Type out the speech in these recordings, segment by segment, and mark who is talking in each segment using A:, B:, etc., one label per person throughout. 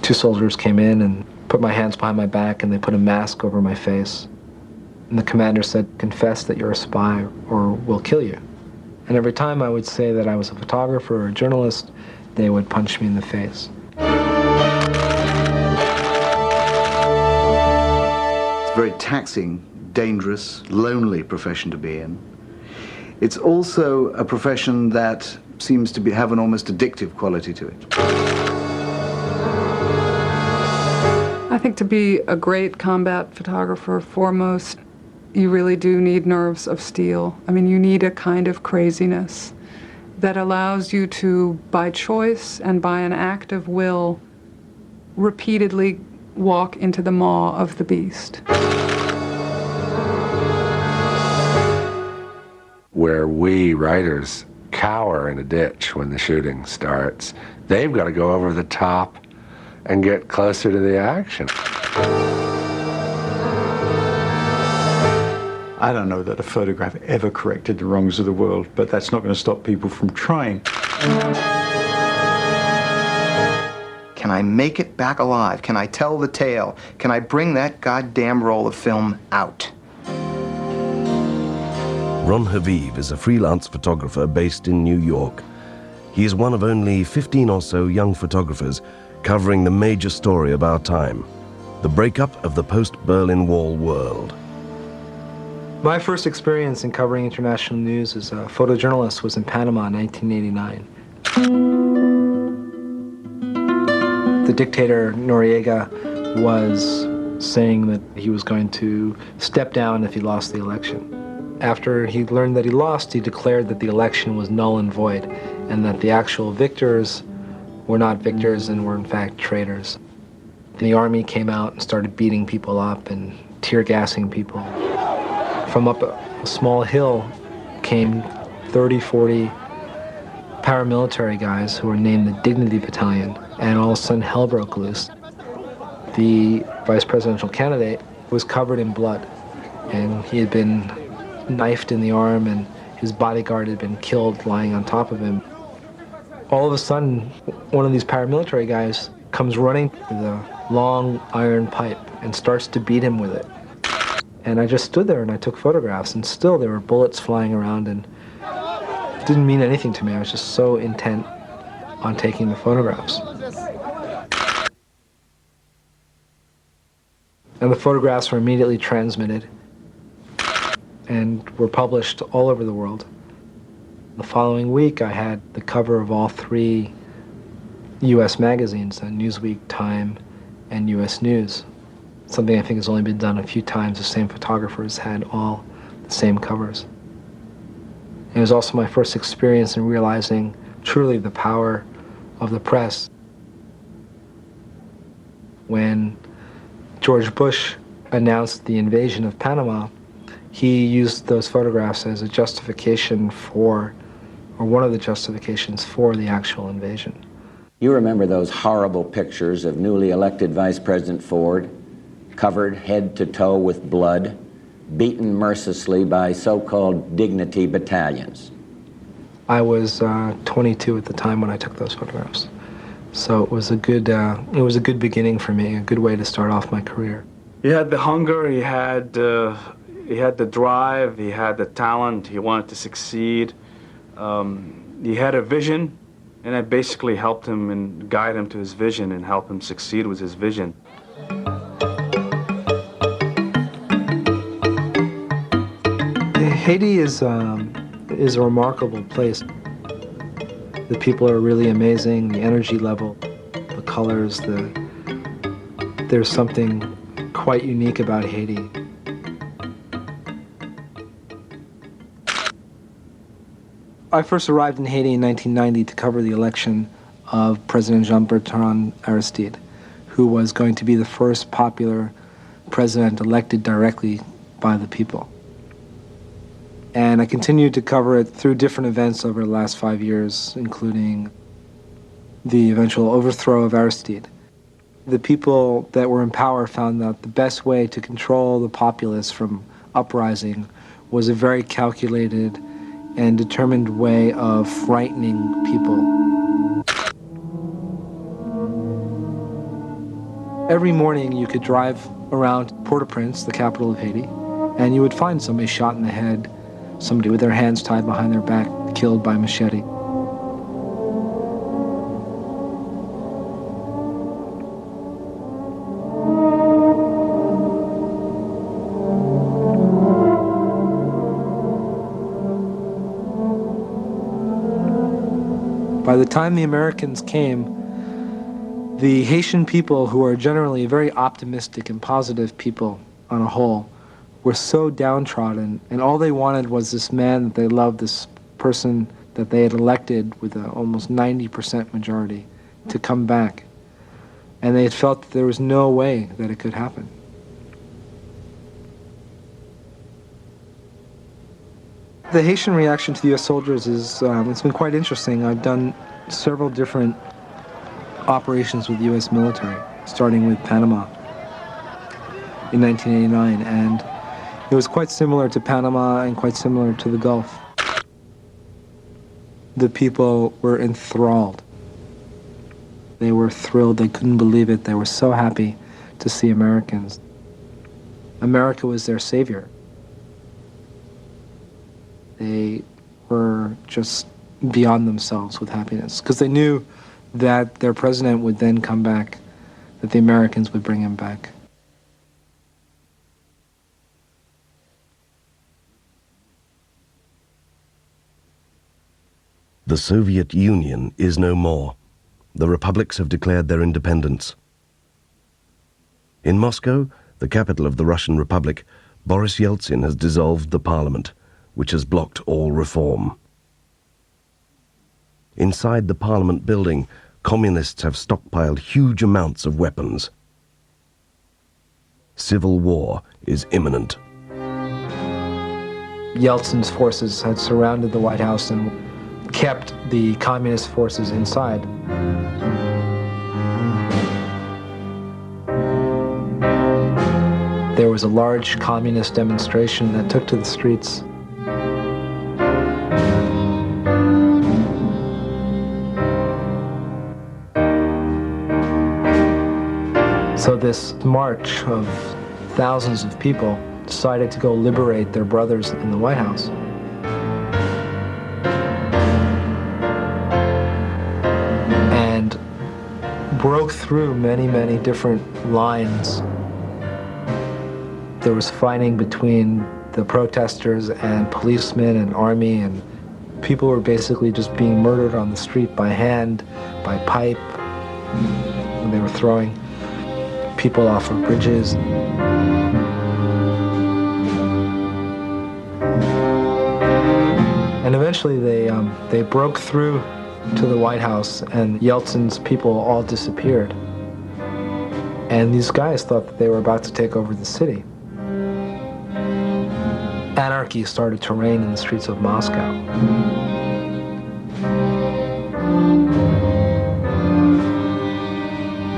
A: Two soldiers came in and put my hands behind my back, and they put a mask over my face. And the commander said, "Confess that you're a spy or we'll kill you." And every time I would say that I was a photographer or a journalist, they would punch me in the face.
B: It's a very taxing, dangerous, lonely profession to be in. It's also a profession that seems to have an almost addictive quality to it.
C: I think to be a great combat photographer, foremost, you really do need nerves of steel. I mean, you need a kind of craziness that allows you to, by choice and by an act of will, repeatedly walk into the maw of the beast.
D: Where we writers cower in a ditch when the shooting starts, they've got to go over the top and get closer to the action.
E: I don't know that a photograph ever corrected the wrongs of the world, but that's not going to stop people from trying.
F: Can I make it back alive? Can I tell the tale? Can I bring that goddamn roll of film out?
G: Ron Haviv is a freelance photographer based in New York. He is one of only 15 or so young photographers covering the major story of our time, the breakup of the post-Berlin Wall world.
A: My first experience in covering international news as a photojournalist was in Panama in 1989. The dictator Noriega was saying that he was going to step down if he lost the election. After he learned that he lost, he declared that the election was null and void, and that the actual victors were not victors and were in fact traitors. The army came out and started beating people up and tear gassing people. From up a small hill came 30, 40 paramilitary guys who were named the Dignity Battalion, and all of a sudden hell broke loose. The vice presidential candidate was covered in blood, and he had been knifed in the arm, and his bodyguard had been killed lying on top of him. All of a sudden, one of these paramilitary guys comes running with a long iron pipe and starts to beat him with it. And I just stood there and I took photographs, and still there were bullets flying around, and it didn't mean anything to me. I was just so intent on taking the photographs. And the photographs were immediately transmitted and were published all over the world. The following week, I had the cover of all 3 U.S. magazines, Newsweek, Time, and U.S. News. Something I think has only been done a few times. The same photographers had all the same covers. It was also my first experience in realizing truly the power of the press. When George Bush announced the invasion of Panama, he used those photographs as a justification for, or one of the justifications for, the actual invasion.
H: You remember those horrible pictures of newly elected Vice President Ford, covered head to toe with blood, beaten mercilessly by so-called dignity battalions.
A: I was 22 at the time when I took those photographs. So it was a good beginning for me, a good way to start off my career.
I: He had the hunger, he had the drive, he had the talent, he wanted to succeed. He had a vision, and I basically helped him and guide him to his vision and help him succeed with his vision.
A: Haiti is a remarkable place. The people are really amazing, the energy level, the colors, there's something quite unique about Haiti. I first arrived in Haiti in 1990 to cover the election of President Jean-Bertrand Aristide, who was going to be the first popular president elected directly by the people. And I continued to cover it through different events over the last 5 years, including the eventual overthrow of Aristide. The people that were in power found that the best way to control the populace from uprising was a very calculated and determined way of frightening people. Every morning you could drive around Port-au-Prince, the capital of Haiti, and you would find somebody shot in the head, somebody with their hands tied behind their back, killed by machete. By the time the Americans came, the Haitian people, who are generally very optimistic and positive people on a whole, were so downtrodden, and all they wanted was this man that they loved, this person that they had elected with an almost 90% majority, to come back. And they had felt that there was no way that it could happen. The Haitian reaction to the U.S. soldiers is, it's been quite interesting. I've done several different operations with the U.S. military, starting with Panama in 1989, and it was quite similar to Panama and quite similar to the Gulf. The people were enthralled. They were thrilled. They couldn't believe it. They were so happy to see Americans. America was their savior. They were just beyond themselves with happiness because they knew that their president would then come back, that the Americans would bring him back.
G: The Soviet Union is no more. The republics have declared their independence. In Moscow, the capital of the Russian Republic, Boris Yeltsin has dissolved the parliament, which has blocked all reform. Inside the parliament building, communists have stockpiled huge amounts of weapons. Civil war is imminent.
A: Yeltsin's forces had surrounded the White House and kept the communist forces inside. There was a large communist demonstration that took to the streets. So this march of thousands of people decided to go liberate their brothers in the White House. And broke through many, many different lines. There was fighting between the protesters and policemen and army, and people were basically just being murdered on the street by hand, by pipe. They were throwing people off of bridges. And eventually they broke through to the White House, and Yeltsin's people all disappeared. And these guys thought that they were about to take over the city. Anarchy started to reign in the streets of Moscow.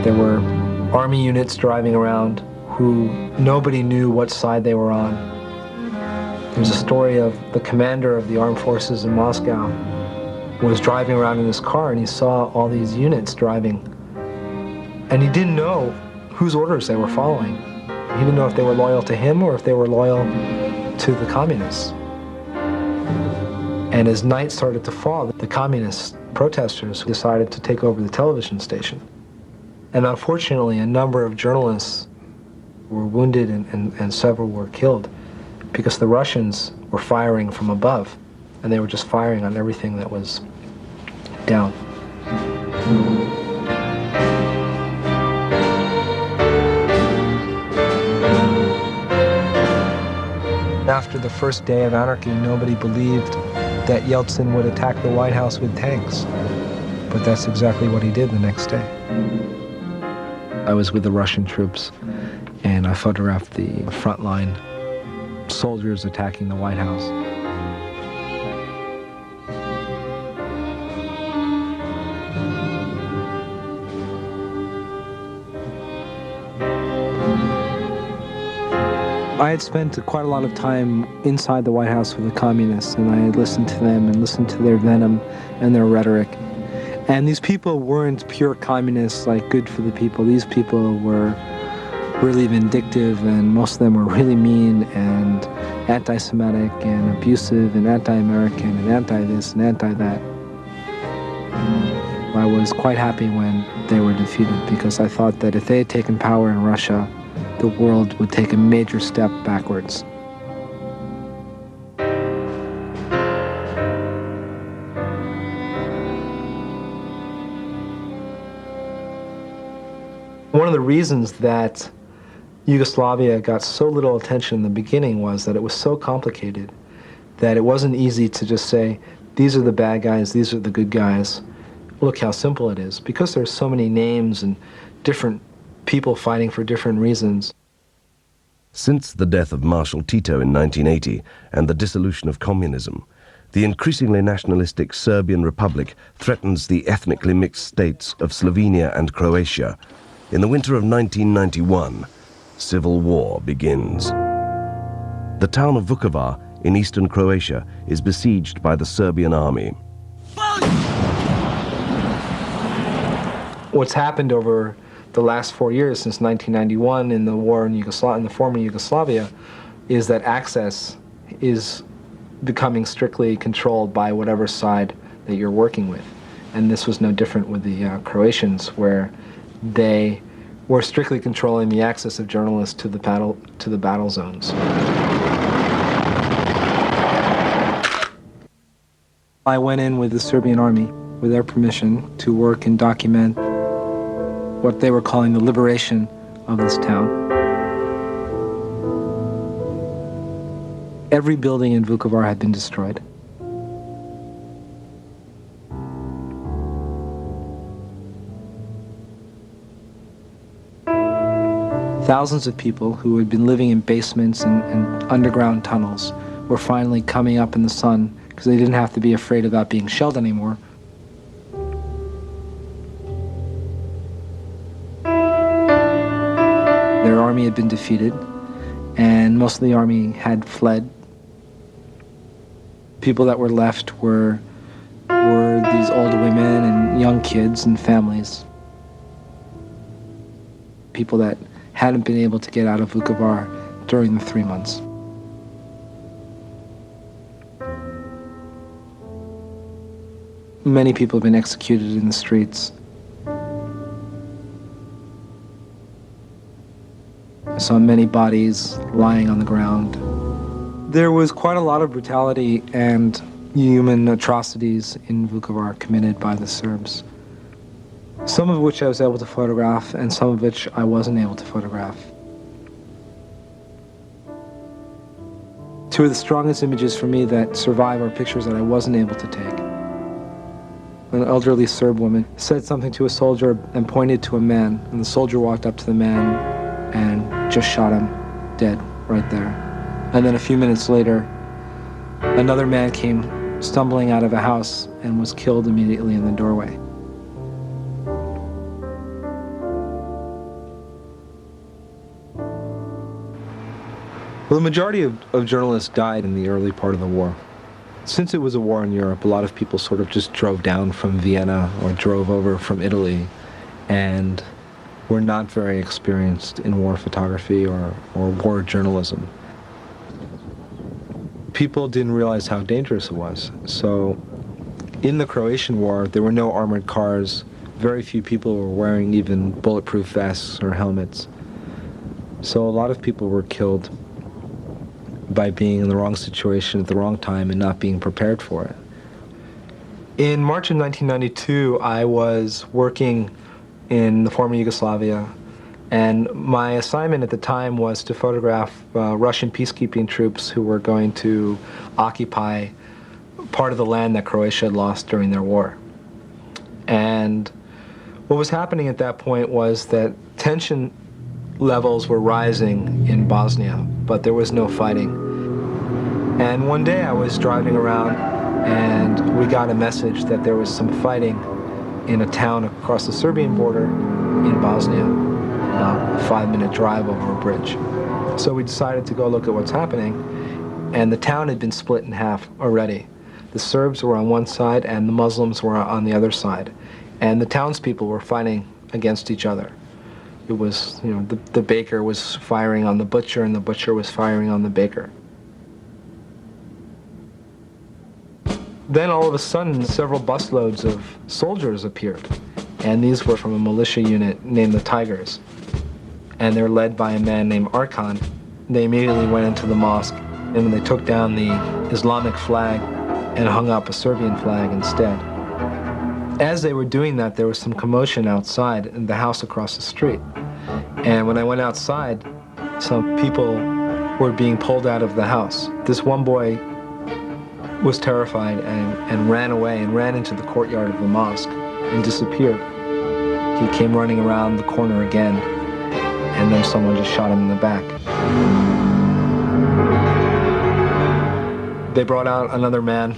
A: There were army units driving around who nobody knew what side they were on. There's a story of the commander of the armed forces in Moscow was driving around in his car, and he saw all these units driving, and he didn't know whose orders they were following. He didn't know if they were loyal to him or if they were loyal to the communists. And as night started to fall, the communist protesters decided to take over the television station. And unfortunately, a number of journalists were wounded and several were killed because the Russians were firing from above, and they were just firing on everything that was down. After the first day of anarchy, nobody believed that Yeltsin would attack the White House with tanks. But that's exactly what he did the next day. I was with the Russian troops, and I photographed the frontline soldiers attacking the White House. I had spent quite a lot of time inside the White House with the communists, and I had listened to them and listened to their venom and their rhetoric. And these people weren't pure communists, like good for the people. These people were really vindictive, and most of them were really mean and anti-Semitic and abusive and anti-American and anti-this and anti-that. I was quite happy when they were defeated, because I thought that if they had taken power in Russia, the world would take a major step backwards. One of the reasons that Yugoslavia got so little attention in the beginning was that it was so complicated that it wasn't easy to just say, these are the bad guys, these are the good guys. Look how simple it is. Because there's so many names and different people fighting for different reasons.
G: Since the death of Marshal Tito in 1980 and the dissolution of communism, the increasingly nationalistic Serbian Republic threatens the ethnically mixed states of Slovenia and Croatia. In the winter of 1991, civil war begins. The town of Vukovar in eastern Croatia is besieged by the Serbian army.
A: What's happened over the last 4 years since 1991 in the war in the former Yugoslavia is that access is becoming strictly controlled by whatever side that you're working with. And this was no different with the Croatians, where they were strictly controlling the access of journalists to the battle zones. I went in with the Serbian army, with their permission, to work and document what they were calling the liberation of this town. Every building in Vukovar had been destroyed. Thousands of people who had been living in basements and underground tunnels were finally coming up in the sun because they didn't have to be afraid about being shelled anymore. Their army had been defeated, and most of the army had fled. People that were left were these old women and young kids and families. People that hadn't been able to get out of Vukovar during the 3 months. Many people have been executed in the streets. I saw many bodies lying on the ground. There was quite a lot of brutality and human atrocities in Vukovar committed by the Serbs. Some of which I was able to photograph, and some of which I wasn't able to photograph. Two of the strongest images for me that survive are pictures that I wasn't able to take. An elderly Serb woman said something to a soldier and pointed to a man, and the soldier walked up to the man and just shot him dead right there. And then a few minutes later, another man came stumbling out of a house and was killed immediately in the doorway. Well, the majority of journalists died in the early part of the war. Since it was a war in Europe, a lot of people sort of just drove down from Vienna or drove over from Italy and were not very experienced in war photography or war journalism. People didn't realize how dangerous it was. So in the Croatian War, there were no armored cars. Very few people were wearing even bulletproof vests or helmets. So a lot of people were killed by being in the wrong situation at the wrong time and not being prepared for it. In March of 1992, I was working in the former Yugoslavia, and my assignment at the time was to photograph Russian peacekeeping troops who were going to occupy part of the land that Croatia had lost during their war. And what was happening at that point was that tension levels were rising in Bosnia, but there was no fighting. And one day I was driving around and we got a message that there was some fighting in a town across the Serbian border in Bosnia, about a 5-minute drive over a bridge. So we decided to go look at what's happening, and the town had been split in half already. The Serbs were on one side and the Muslims were on the other side. And the townspeople were fighting against each other. It was, you know, the baker was firing on the butcher and the butcher was firing on the baker. Then all of a sudden, several busloads of soldiers appeared. And these were from a militia unit named the Tigers. And they're led by a man named Arkan. They immediately went into the mosque and they took down the Islamic flag and hung up a Serbian flag instead. As they were doing that, there was some commotion outside in the house across the street. And when I went outside, some people were being pulled out of the house. This one boy was terrified and ran away and ran into the courtyard of the mosque and disappeared. He came running around the corner again, and then someone just shot him in the back. They brought out another man,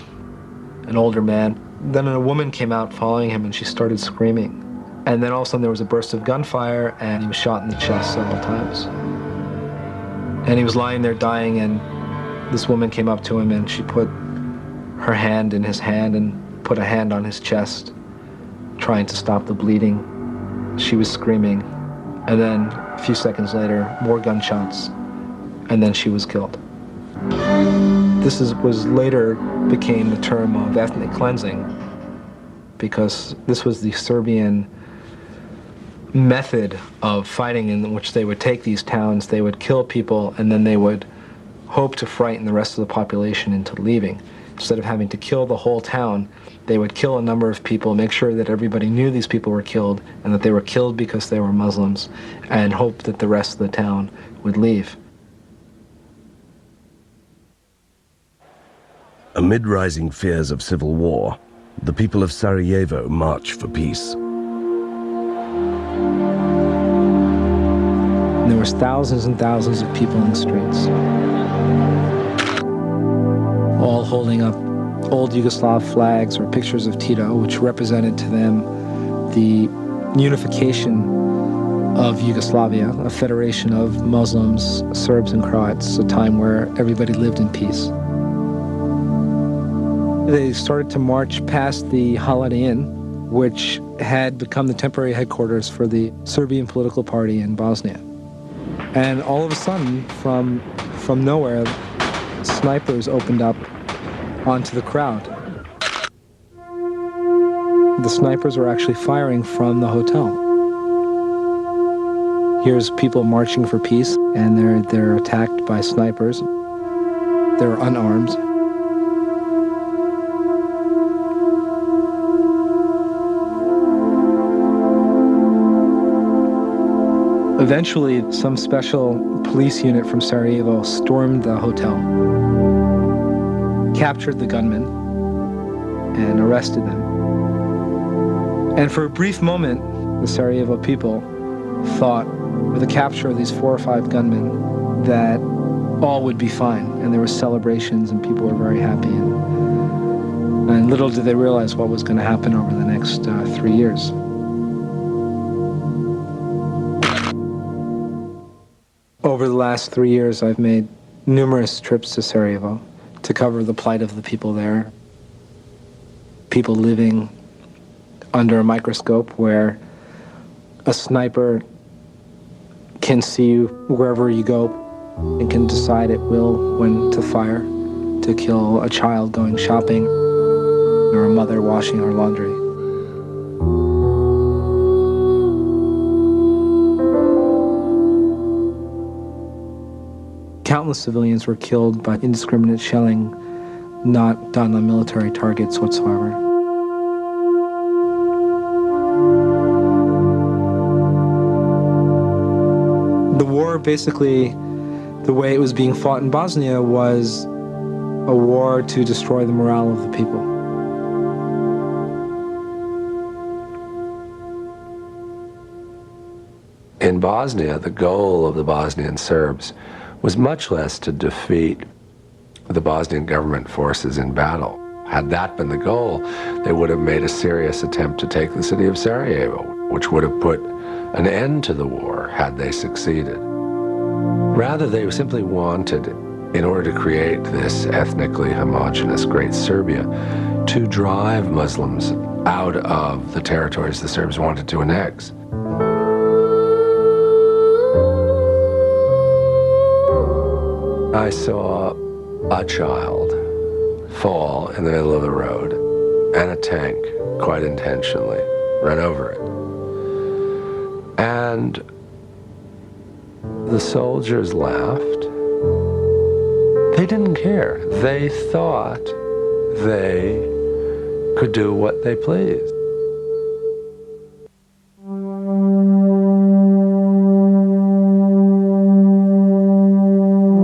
A: an older man. Then a woman came out following him and she started screaming. And then all of a sudden there was a burst of gunfire and he was shot in the chest several times. And he was lying there dying, and this woman came up to him and she put her hand in his hand and put a hand on his chest, trying to stop the bleeding. She was screaming. And then a few seconds later, more gunshots, and then she was killed. This was later became the term of ethnic cleansing, because this was the Serbian method of fighting, in which they would take these towns, they would kill people, and then they would hope to frighten the rest of the population into leaving. Instead of having to kill the whole town, they would kill a number of people, make sure that everybody knew these people were killed and that they were killed because they were Muslims, and hope that the rest of the town would leave.
G: Amid rising fears of civil war, the people of Sarajevo march for peace.
A: There was thousands and thousands of people in the streets, all holding up old Yugoslav flags or pictures of Tito, which represented to them the unification of Yugoslavia, a federation of Muslims, Serbs, and Croats, a time where everybody lived in peace. They started to march past the Holiday Inn, which had become the temporary headquarters for the Serbian political party in Bosnia. And all of a sudden, from nowhere, snipers opened up onto the crowd. The snipers were actually firing from the hotel. Here's people marching for peace, and they're attacked by snipers. They're unarmed. Eventually, some special police unit from Sarajevo stormed the hotel, captured the gunmen, and arrested them. And for a brief moment, the Sarajevo people thought, with the capture of these 4 or 5 gunmen, that all would be fine, and there were celebrations and people were very happy. And little did they realize what was going to happen over the next 3 years. Over the last 3 years, I've made numerous trips to Sarajevo to cover the plight of the people there. People living under a microscope where a sniper can see you wherever you go and can decide at will when to fire, to kill a child going shopping or a mother washing her laundry. Countless civilians were killed by indiscriminate shelling, not done on military targets whatsoever. The war, basically, the way it was being fought in Bosnia, was a war to destroy the morale of the people.
D: In Bosnia, the goal of the Bosnian Serbs was much less to defeat the Bosnian government forces in battle. Had that been the goal, they would have made a serious attempt to take the city of Sarajevo, which would have put an end to the war had they succeeded. Rather, they simply wanted in order to create this ethnically homogeneous Great Serbia, to drive Muslims out of the territories the Serbs wanted to annex. I saw a child fall in the middle of the road, and a tank, quite intentionally, ran over it. And the soldiers laughed. They didn't care. They thought they could do what they pleased.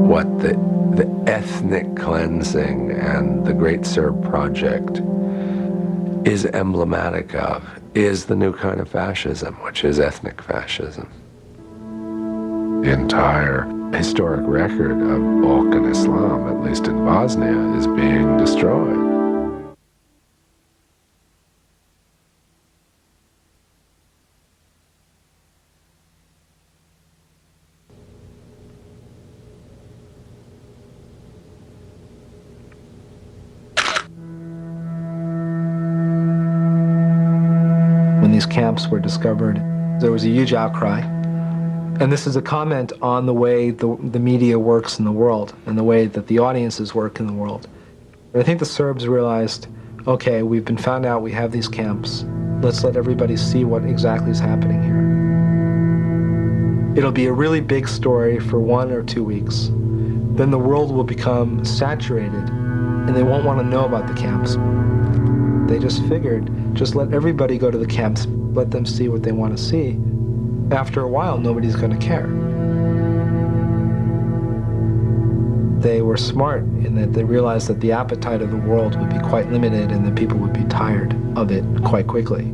D: What the ethnic cleansing and the Great Serb Project is emblematic of is the new kind of fascism, which is ethnic fascism. The entire historic record of Balkan Islam, at least in Bosnia, is being destroyed.
A: When these camps were discovered, there was a huge outcry. And this is a comment on the way the media works in the world and the way that the audiences work in the world. And I think the Serbs realized, okay, we've been found out, we have these camps. Let's let everybody see what exactly is happening here. It'll be a really big story for 1 or 2 weeks. Then the world will become saturated and they won't want to know about the camps. They just figured, just let everybody go to the camps, let them see what they want to see. After a while, nobody's going to care. They were smart in that they realized that the appetite of the world would be quite limited and that people would be tired of it quite quickly.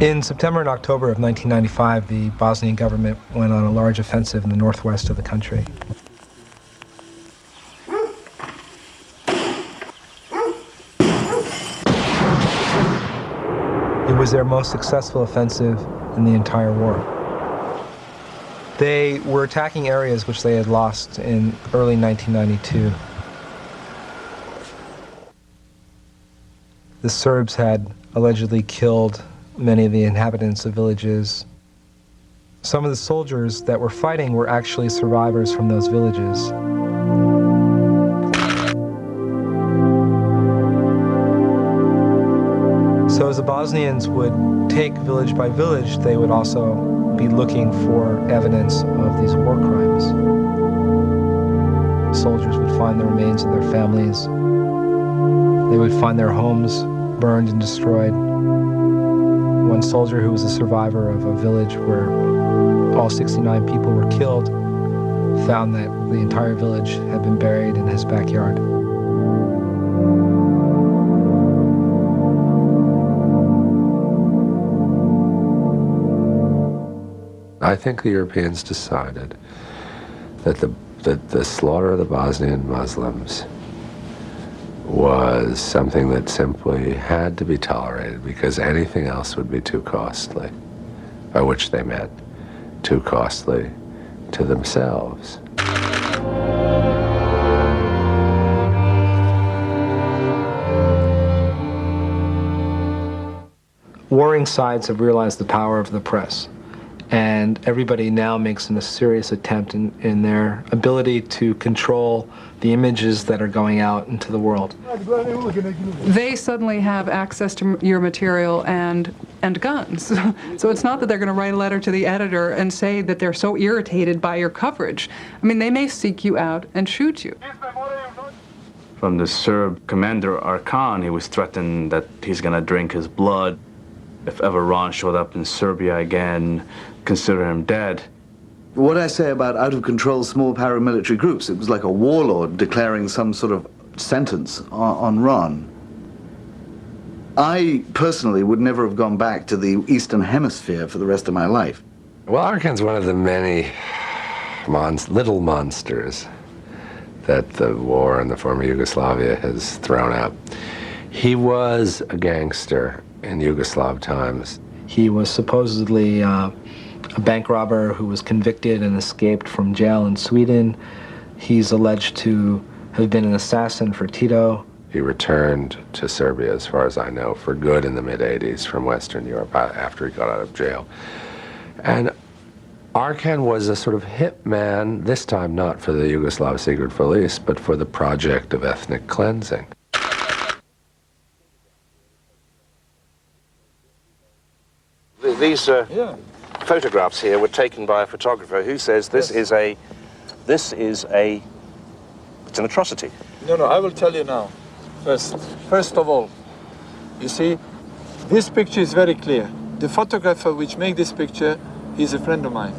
A: In September and October of 1995, the Bosnian government went on a large offensive in the northwest of the country. It was their most successful offensive in the entire war. They were attacking areas which they had lost in early 1992. The Serbs had allegedly killed many of the inhabitants of villages. Some of the soldiers that were fighting were actually survivors from those villages. So as the Bosnians would take village by village, they would also be looking for evidence of these war crimes. Soldiers would find the remains of their families. They would find their homes burned and destroyed. One soldier who was a survivor of a village where all 69 people were killed found that the entire village had been buried in his backyard.
D: I think the Europeans decided that the slaughter of the Bosnian Muslims was something that simply had to be tolerated because anything else would be too costly, by which they meant too costly to themselves.
A: Warring sides have realized the power of the press, and everybody now makes a serious attempt in their ability to control the images that are going out into the world.
C: They suddenly have access to your material and guns. So it's not that they're going to write a letter to the editor and say that they're so irritated by your coverage. I mean, they may seek you out and shoot you.
I: From the Serb commander Arkan, he was threatened that he's going to drink his blood. If ever Ron showed up in Serbia again, consider him dead.
B: What I say about out-of-control small paramilitary groups, it was like a warlord declaring some sort of sentence on Ron. I personally would never have gone back to the Eastern Hemisphere for the rest of my life.
D: Well, Arkan's one of the many little monsters that the war in the former Yugoslavia has thrown up. He was a gangster in Yugoslav times.
A: He was supposedly a bank robber who was convicted and escaped from jail in Sweden. He's alleged to have been an assassin for Tito.
D: He returned to Serbia, as far as I know, for good in the mid-'80s from Western Europe after he got out of jail. And Arkan was a sort of hit man, this time not for the Yugoslav secret police, but for the project of ethnic cleansing.
J: These photographs here were taken by a photographer who says it's an atrocity.
K: No, I will tell you now. First of all, you see, this picture is very clear. The photographer which made this picture is a friend of mine.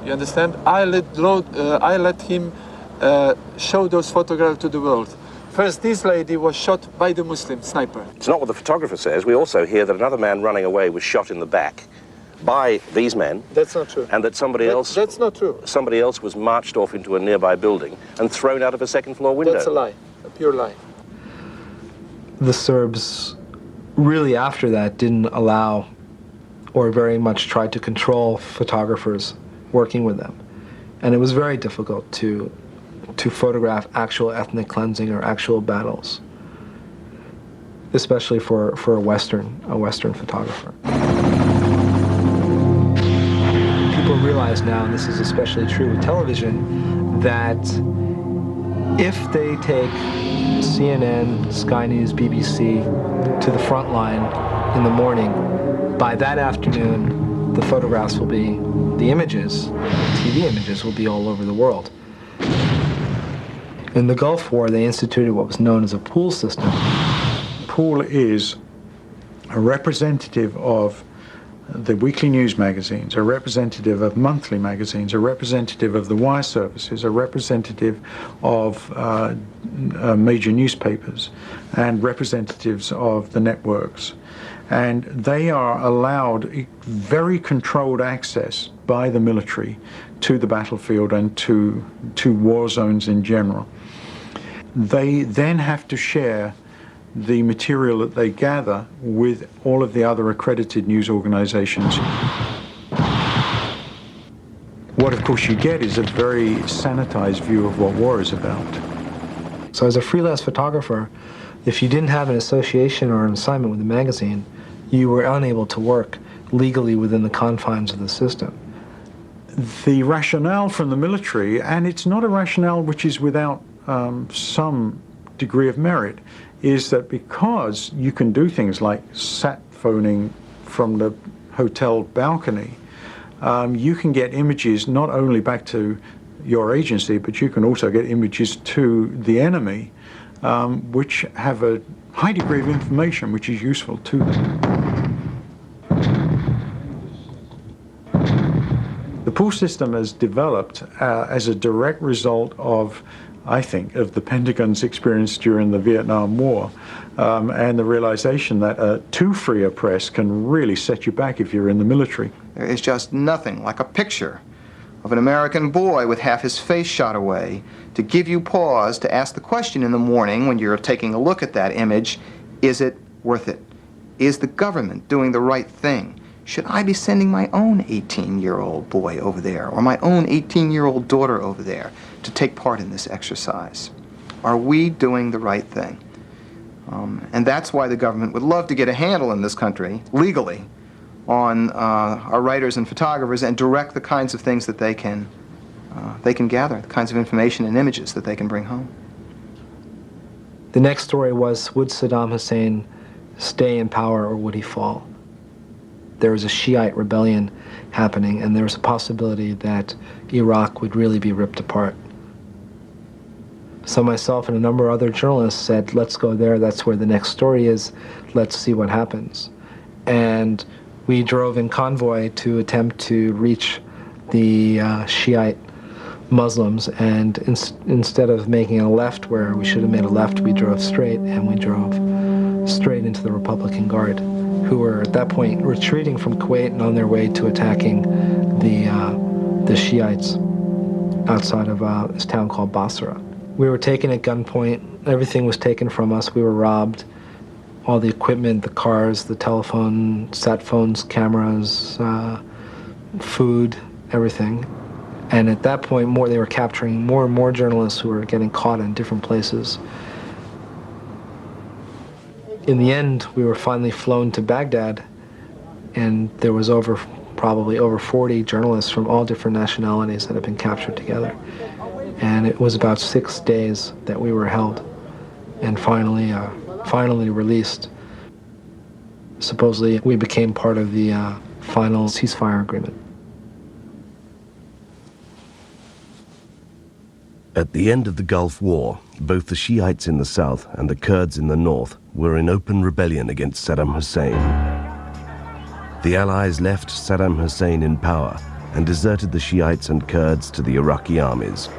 K: You understand? I let him show those photographs to the world. First, this lady was shot by the Muslim sniper.
J: It's not what the photographer says. We also hear that another man running away was shot in the back by these men.
K: That's not true.
J: And that somebody else...
K: That's not true.
J: Somebody else was marched off into a nearby building and thrown out of a second-floor window.
K: That's a lie, a pure lie.
A: The Serbs really after that didn't allow or very much tried to control photographers working with them. And it was very difficult to photograph actual ethnic cleansing or actual battles, especially for a Western photographer. People realize now, and this is especially true with television, that if they take CNN, Sky News, BBC to the front line in the morning, by that afternoon, the photographs will be, the images, TV images will be all over the world. In the Gulf War, they instituted what was known as a pool system.
E: Pool is a representative of the weekly news magazines, a representative of monthly magazines, a representative of the wire services, a representative of major newspapers, and representatives of the networks. And they are allowed very controlled access by the military to the battlefield and to war zones in general. They then have to share the material that they gather with all of the other accredited news organizations. What, of course, you get is a very sanitized view of what war is about.
A: So as a freelance photographer, if you didn't have an association or an assignment with the magazine, you were unable to work legally within the confines of the system.
E: The rationale from the military, and it's not a rationale which is without some degree of merit, is that because you can do things like sat phoning from the hotel balcony, you can get images not only back to your agency, but you can also get images to the enemy, which have a high degree of information which is useful to them. The pool system has developed as a direct result of, I think, of the Pentagon's experience during the Vietnam War, and the realization that a too free a press can really set you back if you're in the military.
F: There is just nothing like a picture of an American boy with half his face shot away to give you pause to ask the question in the morning when you're taking a look at that image, is it worth it? Is the government doing the right thing? Should I be sending my own 18-year-old boy over there or my own 18-year-old daughter over there to take part in this exercise? Are we doing the right thing? And that's why the government would love to get a handle in this country, legally, on our writers and photographers and direct the kinds of things that they can gather, the kinds of information and images that they can bring home.
A: The next story was, would Saddam Hussein stay in power or would he fall? There was a Shiite rebellion happening, and there was a possibility that Iraq would really be ripped apart. So myself and a number of other journalists said, let's go there, that's where the next story is, let's see what happens. And we drove in convoy to attempt to reach the Shiite Muslims, and instead of making a left where we should have made a left, we drove straight, and we drove straight into the Republican Guard, who were at that point retreating from Kuwait and on their way to attacking the Shiites. outside of this town called Basra. We were taken at gunpoint. Everything was taken from us. We were robbed. All the equipment, the cars, the telephone, sat phones, cameras, food, everything. And at that point, they were capturing more and more journalists who were getting caught in different places. In the end, we were finally flown to Baghdad, and there was probably over 40 journalists from all different nationalities that had been captured together. And it was about 6 days that we were held and finally released. Supposedly, we became part of the final ceasefire agreement.
G: At the end of the Gulf War, both the Shiites in the south and the Kurds in the north were in open rebellion against Saddam Hussein. The Allies left Saddam Hussein in power and deserted the Shiites and Kurds to the Iraqi armies.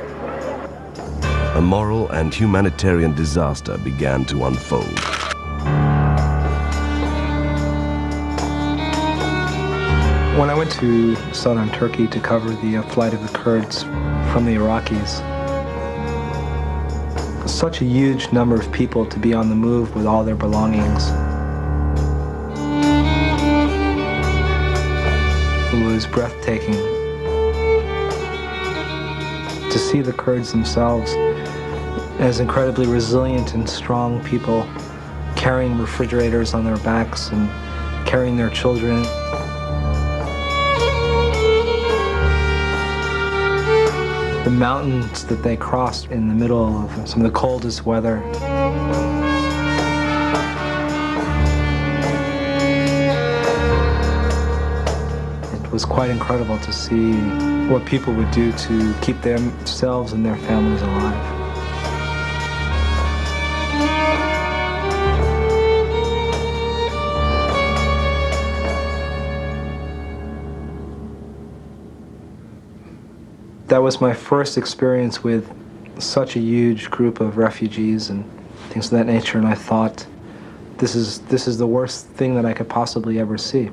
G: A moral and humanitarian disaster began to unfold.
A: When I went to southern Turkey to cover the flight of the Kurds from the Iraqis, such a huge number of people to be on the move with all their belongings. It was breathtaking to see the Kurds themselves as incredibly resilient and strong people, carrying refrigerators on their backs and carrying their children. The mountains that they crossed in the middle of some of the coldest weather. It was quite incredible to see what people would do to keep themselves and their families alive. That was my first experience with such a huge group of refugees and things of that nature, and I thought, this is the worst thing that I could possibly ever see.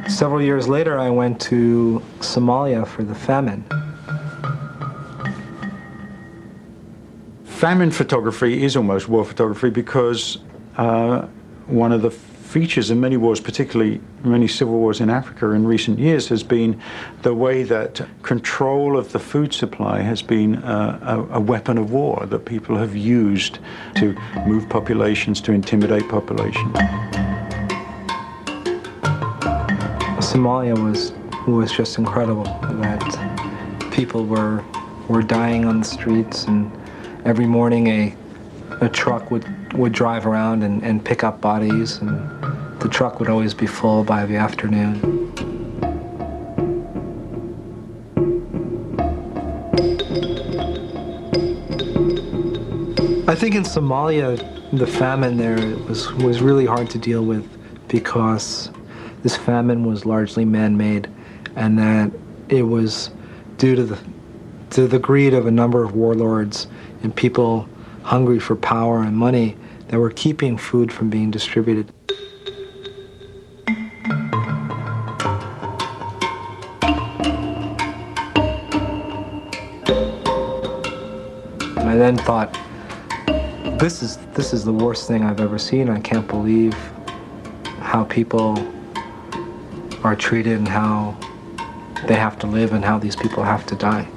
A: Several years later, I went to Somalia for the famine.
E: Famine photography is almost war photography because one of the features in many wars, particularly many civil wars in Africa in recent years, has been the way that control of the food supply has been a weapon of war that people have used to move populations, to intimidate populations.
A: Somalia was just incredible, that people were dying on the streets, and every morning a truck would drive around and pick up bodies, and the truck would always be full by the afternoon. I think in Somalia, the famine there was really hard to deal with because this famine was largely man-made, and that it was due to the greed of a number of warlords and people hungry for power and money that were keeping food from being distributed. And I then thought, this is the worst thing I've ever seen. I can't believe how people are treated and how they have to live and how these people have to die.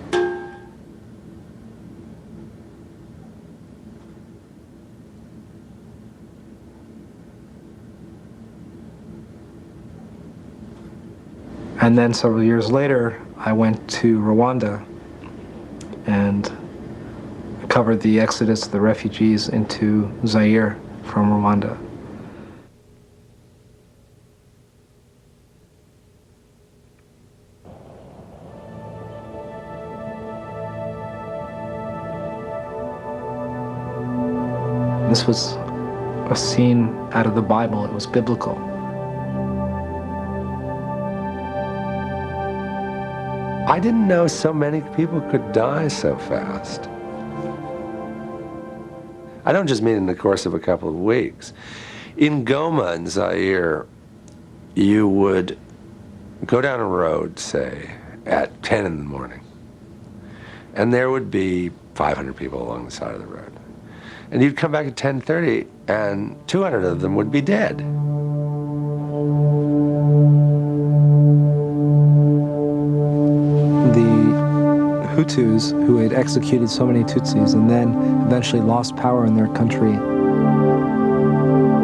A: And then several years later, I went to Rwanda and covered the exodus of the refugees into Zaire from Rwanda. This was a scene out of the Bible. It was biblical.
D: I didn't know so many people could die so fast. I don't just mean in the course of a couple of weeks. In Goma in Zaire, you would go down a road, say, at 10 in the morning, and there would be 500 people along the side of the road. And you'd come back at 10:30, and 200 of them would be dead.
A: The Hutus, who had executed so many Tutsis and then eventually lost power in their country,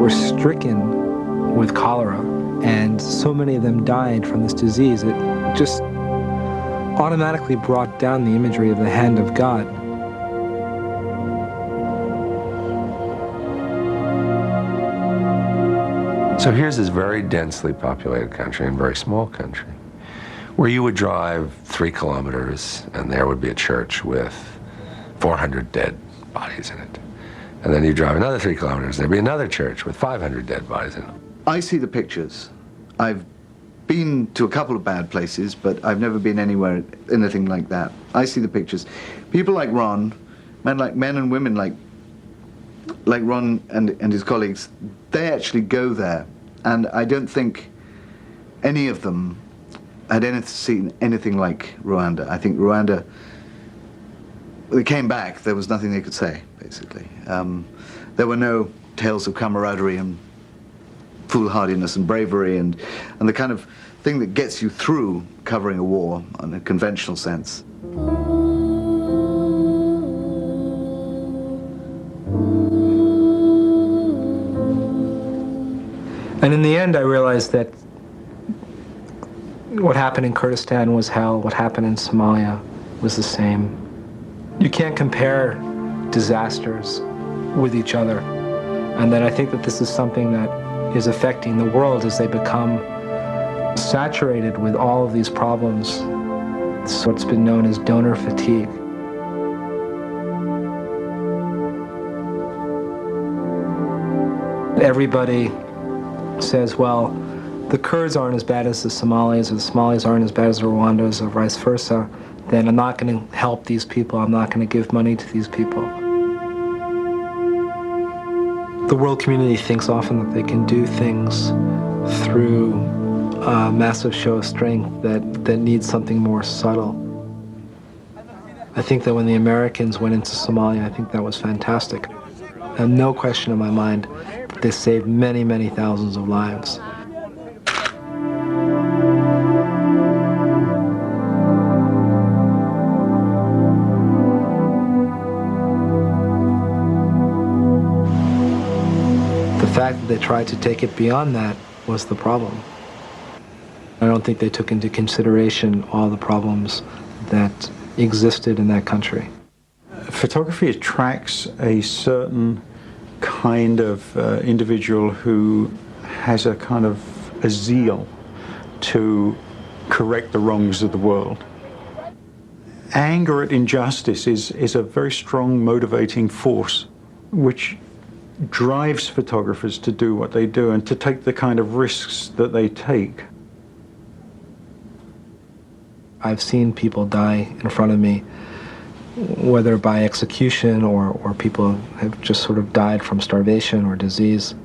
A: were stricken with cholera, and so many of them died from this disease. It just automatically brought down the imagery of the hand of God.
D: So here's this very densely populated country and very small country, where you would drive 3 kilometers and there would be a church with 400 dead bodies in it. And then you drive another 3 kilometers, there'd be another church with 500 dead bodies in it.
B: I see the pictures. I've been to a couple of bad places, but I've never been anywhere, anything like that. I see the pictures. People like Ron, men and women like Ron and his colleagues, they actually go there. And I don't think any of them had seen anything like Rwanda. I think Rwanda, they came back, there was nothing they could say, basically. There were no tales of camaraderie and foolhardiness and bravery and the kind of thing that gets you through covering a war in a conventional sense.
A: And in the end, I realized that what happened in Kurdistan was hell, what happened in Somalia was the same. You can't compare disasters with each other. And that I think that this is something that is affecting the world as they become saturated with all of these problems. It's what's been known as donor fatigue. Everybody says, well, the Kurds aren't as bad as the Somalis, or the Somalis aren't as bad as the Rwandans, or vice versa, then I'm not going to help these people, I'm not going to give money to these people. The world community thinks often that they can do things through a massive show of strength that needs something more subtle. I think that when the Americans went into Somalia, I think that was fantastic. And no question in my mind, they saved many, many thousands of lives. The fact that they tried to take it beyond that was the problem. I don't think they took into consideration all the problems that existed in that country.
E: Photography attracts a certain kind of individual who has a kind of a zeal to correct the wrongs of the world. Anger at injustice is a very strong motivating force which drives photographers to do what they do and to take the kind of risks that they take.
A: I've seen people die in front of me, whether by execution or people have just sort of died from starvation or disease.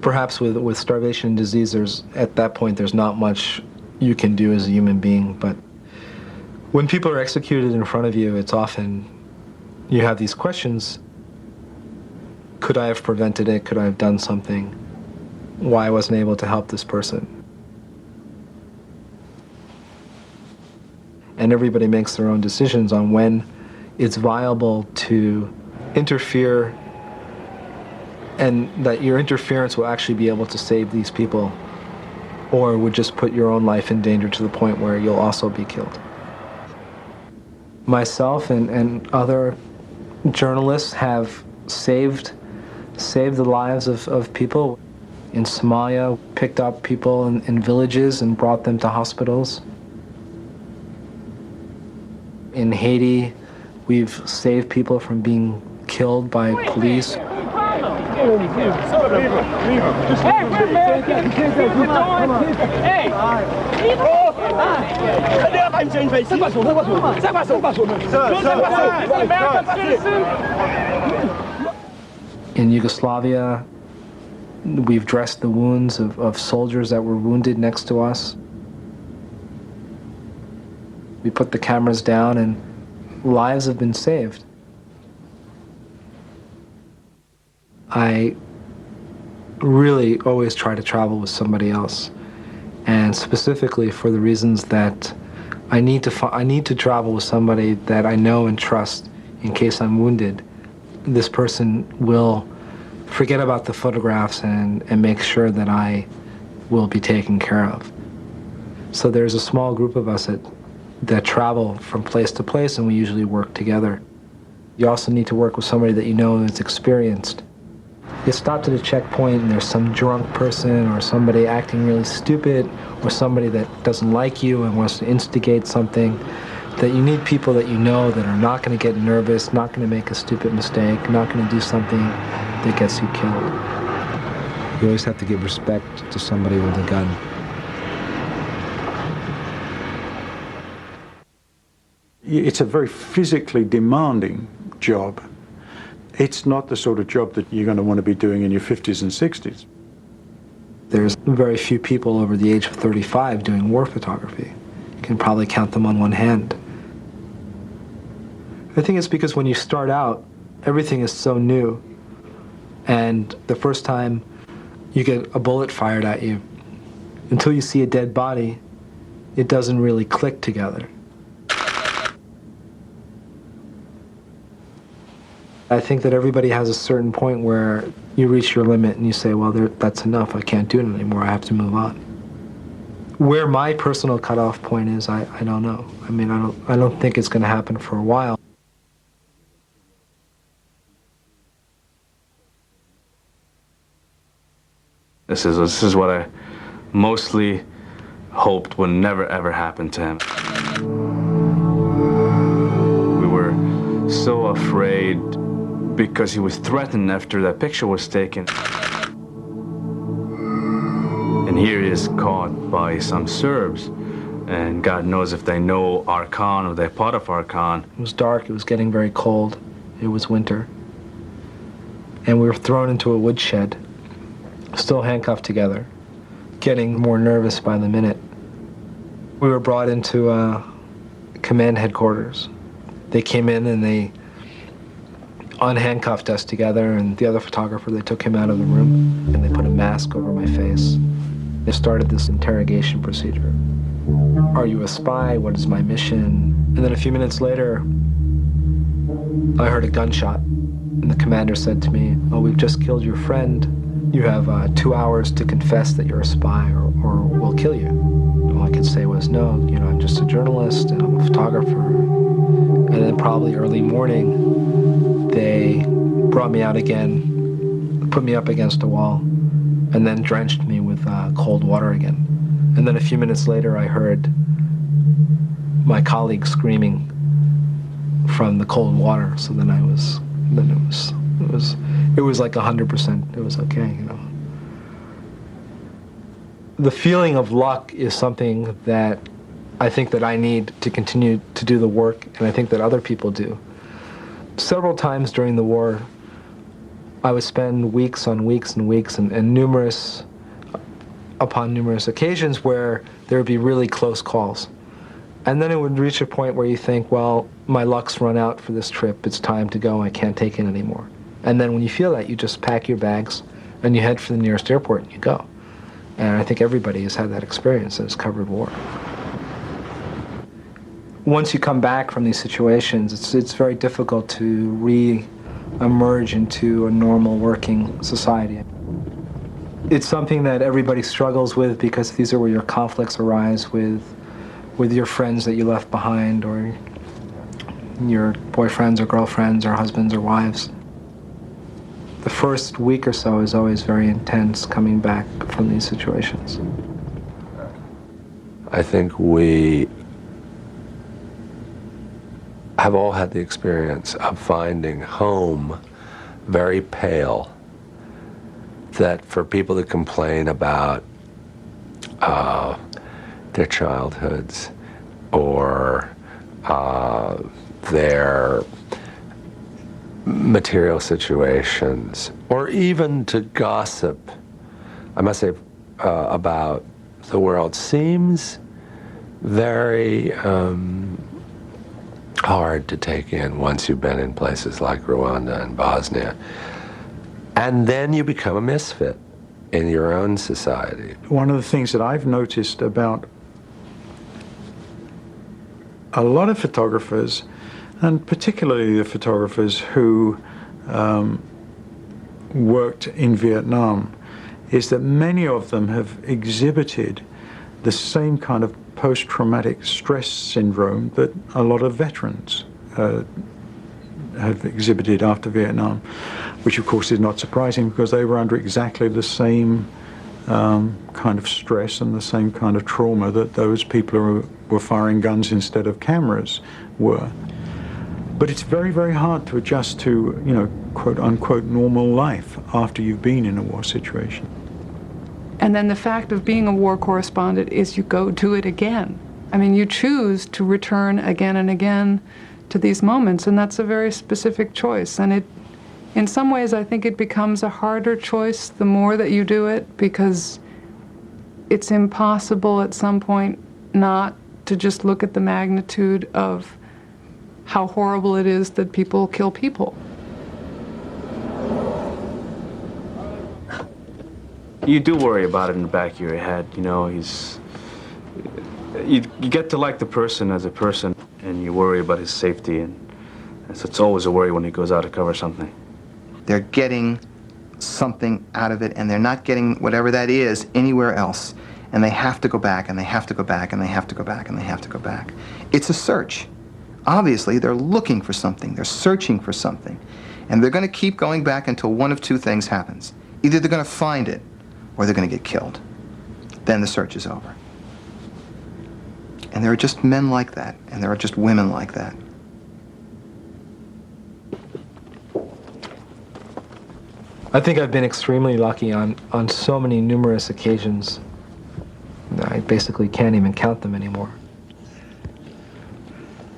A: Perhaps with starvation and disease, at that point there's not much you can do as a human being, but when people are executed in front of you, it's often, you have these questions. Could I have prevented it? Could I have done something? Why I wasn't able to help this person? And everybody makes their own decisions on when it's viable to interfere and that your interference will actually be able to save these people, or would just put your own life in danger to the point where you'll also be killed. Myself and other journalists have saved the lives of people. In Somalia, picked up people in villages and brought them to hospitals. In Haiti, we've saved people from being killed by police. In Yugoslavia, we've dressed the wounds of soldiers that were wounded next to us. We put the cameras down and lives have been saved. I really always try to travel with somebody else, and specifically for the reasons that I need to travel with somebody that I know and trust in case I'm wounded. This person will forget about the photographs and make sure that I will be taken care of. So there's a small group of us that travel from place to place, and we usually work together. You also need to work with somebody that you know that's experienced. You stopped at a checkpoint and there's some drunk person or somebody acting really stupid or somebody that doesn't like you and wants to instigate something, that you need people that you know that are not going to get nervous, not going to make a stupid mistake, not going to do something that gets you killed. You always have to give respect to somebody with a gun.
E: It's a very physically demanding job. It's not the sort of job that you're going to want to be doing in your 50s and 60s.
A: There's very few people over the age of 35 doing war photography. You can probably count them on one hand. I think it's because when you start out, everything is so new. And the first time you get a bullet fired at you, until you see a dead body, it doesn't really click together. I think that everybody has a certain point where you reach your limit and you say, well, that's enough, I can't do it anymore, I have to move on. Where my personal cutoff point is, I don't know. I mean, I don't think it's going to happen for a while.
I: This is what I mostly hoped would never ever happen to him. We were so afraid because he was threatened after that picture was taken. And here he is caught by some Serbs, and God knows if they know our Khan or they're part of our Khan.
A: It was dark, it was getting very cold, it was winter. And we were thrown into a woodshed, still handcuffed together, getting more nervous by the minute. We were brought into command headquarters. They came in and they unhandcuffed us together, and the other photographer, they took him out of the room and they put a mask over my face. They started this interrogation procedure. Are you a spy? What is my mission? And then a few minutes later, I heard a gunshot, and the commander said to me, oh, we've just killed your friend. You have 2 hours to confess that you're a spy or we'll kill you. All I could say was, no, I'm just a journalist and I'm a photographer. And then probably early morning, they brought me out again, put me up against a wall, and then drenched me with cold water again. And then a few minutes later, I heard my colleague screaming from the cold water. So then it was like 100%. It was okay, The feeling of luck is something that I think that I need to continue to do the work, and I think that other people do. Several times during the war, I would spend weeks on weeks and weeks and numerous occasions where there would be really close calls. And then it would reach a point where you think, well, my luck's run out for this trip, it's time to go, I can't take it anymore. And then when you feel that, you just pack your bags and you head for the nearest airport and you go. And I think everybody has had that experience that has covered war. Once you come back from these situations, it's very difficult to re-emerge into a normal working society. It's something that everybody struggles with because these are where your conflicts arise with your friends that you left behind, or your boyfriends or girlfriends or husbands or wives. The first week or so is always very intense coming back from these situations.
D: I think we have all had the experience of finding home very pale, that for people to complain about their childhoods or their material situations, or even to gossip, I must say, about the world seems very hard to take in once you've been in places like Rwanda and Bosnia. And then you become a misfit in your own society.
E: One of the things that I've noticed about a lot of photographers, and particularly the photographers who worked in Vietnam, is that many of them have exhibited the same kind of post-traumatic stress syndrome that a lot of veterans have exhibited after Vietnam, which of course is not surprising because they were under exactly the same kind of stress and the same kind of trauma that those people who were firing guns instead of cameras were. But it's very, very hard to adjust to, you know, quote-unquote normal life after you've been in a war situation.
C: And then the fact of being a war correspondent is you go do it again. I mean, you choose to return again and again to these moments, and that's a very specific choice. And it, in some ways, I think it becomes a harder choice the more that you do it, because it's impossible at some point not to just look at the magnitude of how horrible it is that people kill people.
I: You do worry about it in the back of your head, you know, you get to like the person as a person, and you worry about his safety, and so it's always a worry when he goes out to cover something.
F: They're getting something out of it, and they're not getting whatever that is anywhere else. And they have to go back, and they have to go back, and they have to go back, and they have to go back. It's a search. Obviously, they're looking for something. They're searching for something. And they're going to keep going back until one of two things happens. Either they're going to find it, or they're going to get killed. Then the search is over. And there are just men like that, and there are just women like that.
A: I think I've been extremely lucky on so many numerous occasions. I basically can't even count them anymore.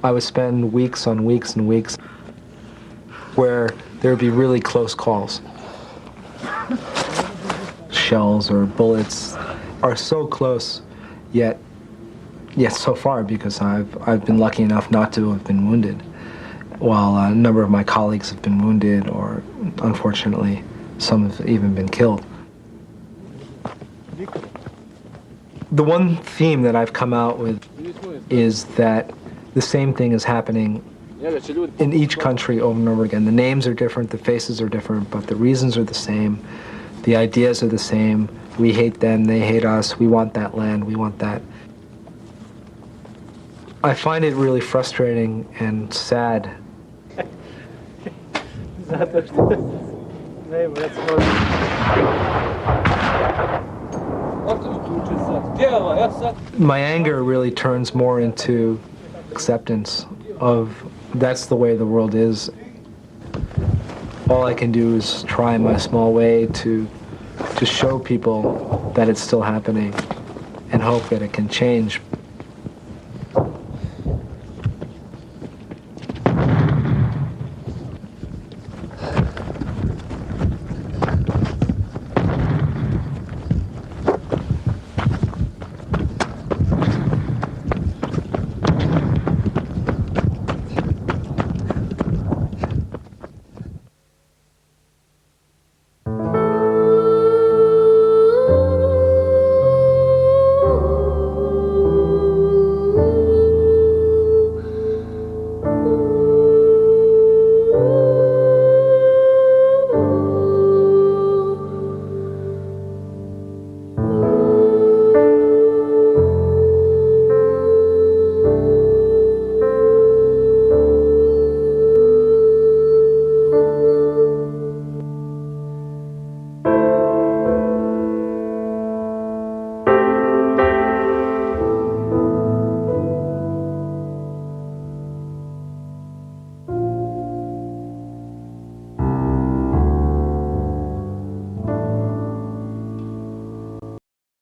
A: I would spend weeks on weeks and weeks where there would be really close calls. Shells or bullets are so close, yet so far, because I've been lucky enough not to have been wounded, while a number of my colleagues have been wounded, or unfortunately, some have even been killed. The one theme that I've come out with is that the same thing is happening in each country over and over again. The names are different, the faces are different, but the reasons are the same. The ideas are the same. We hate them, they hate us. We want that land, we want that. I find it really frustrating and sad. My anger really turns more into acceptance of that's the way the world is. All I can do is try in my small way to show people that it's still happening and hope that it can change.